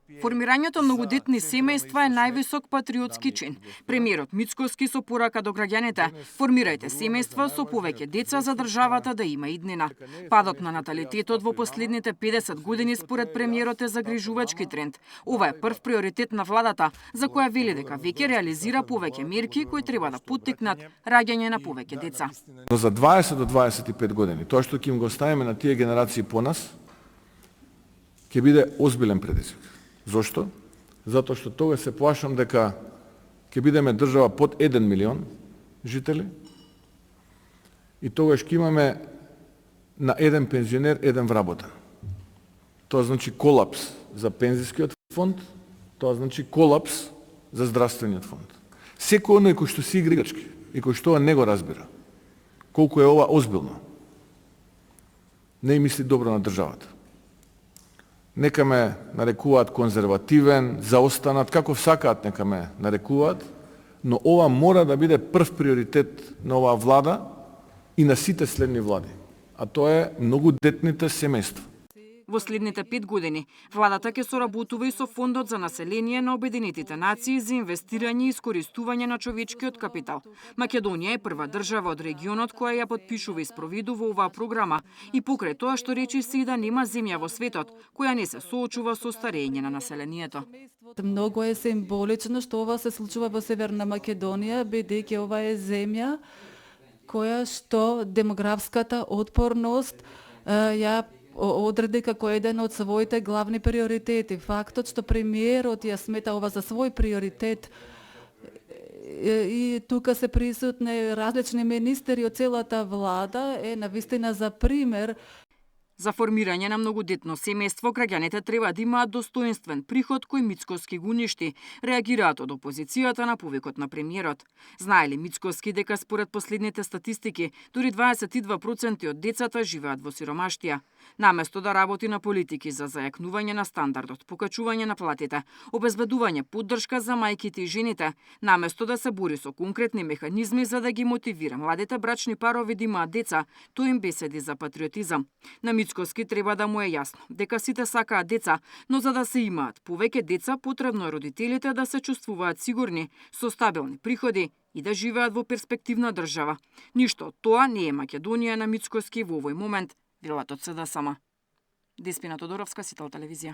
Формирањето многодетни семејства е највисок патриотски чин. Премиерот Мицкоски со порака до граѓаните: формирајте семејства со повеќе деца за државата да има иднина. Падот на наталитетот во последните 50 години според премиерот е загрижувачки тренд. Ова е прв приоритет на владата, за која вели дека веќе реализира повеќе мерки кои треба да поттикнат раѓање на повеќе деца. Но за 20 до 25 години, тоа што ќе им го оставиме на тие генерации по нас, ќе биде озбилен предизвик. Зошто? Затоа што тога се плашам дека ќе бидеме држава под 1 милион жители и тогаш ќе имаме на еден пензионер еден вработен. Тоа значи колапс за пензискиот фонд, тоа значи колапс за здравствениот фонд. Секој оној кој што си игра играчки и кој што не го разбира колку е ова озбилно, не мисли добро на државата. Нека ме нарекуваат конзервативен, заостанат, како сакаат нека ме нарекуваат, но ова мора да биде прв приоритет на оваа влада и на сите следни влади, а тоа е многодетните семејства. Во следните 5 години, владата ќе соработува и со Фондот за население на Обединетите нации за инвестирање и искористување на човечкиот капитал. Македонија е прва држава од регионот која ја потпишува и спроведува оваа програма и покрај тоа што речи се и да нема земја во светот која не се соочува со старење на населението. Многу е символично што ова се случува во Северна Македонија, бидејќи ова е земја која што демографската отпорност ја одреди како еден од своите главни приоритети. Фактот што премиерот ја смета ова за свој приоритет и тука се присутни различни министри од целата влада е навистина за пример. За формирање на многодетно семејство, граѓаните треба да имаат достоинствен приход кој Мицкоски го уништи, реагираат од опозицијата на повикот на премиерот. Знае ли Мицкоски дека според последните статистики, дури 22% од децата живеат во сиромаштија? Наместо да работи на политики за зајакнување на стандардот, покачување на платите, обезбедување поддршка за мајките и жените, наместо да се бори со конкретни механизми за да ги мотивира младите брачни парови да имаат деца, тој им беседи за патриотизам. На Мицкоски треба да му е јасно дека сите сакаат деца, но за да се имаат повеќе деца, потребно е родителите да се чувствуваат сигурни, со стабилни приходи и да живеат во перспективна држава. Ништо од тоа не е Македонија на Мицкоски во овој момент, велат од СДСМ. Деспина Тодоровска, Сител телевизија.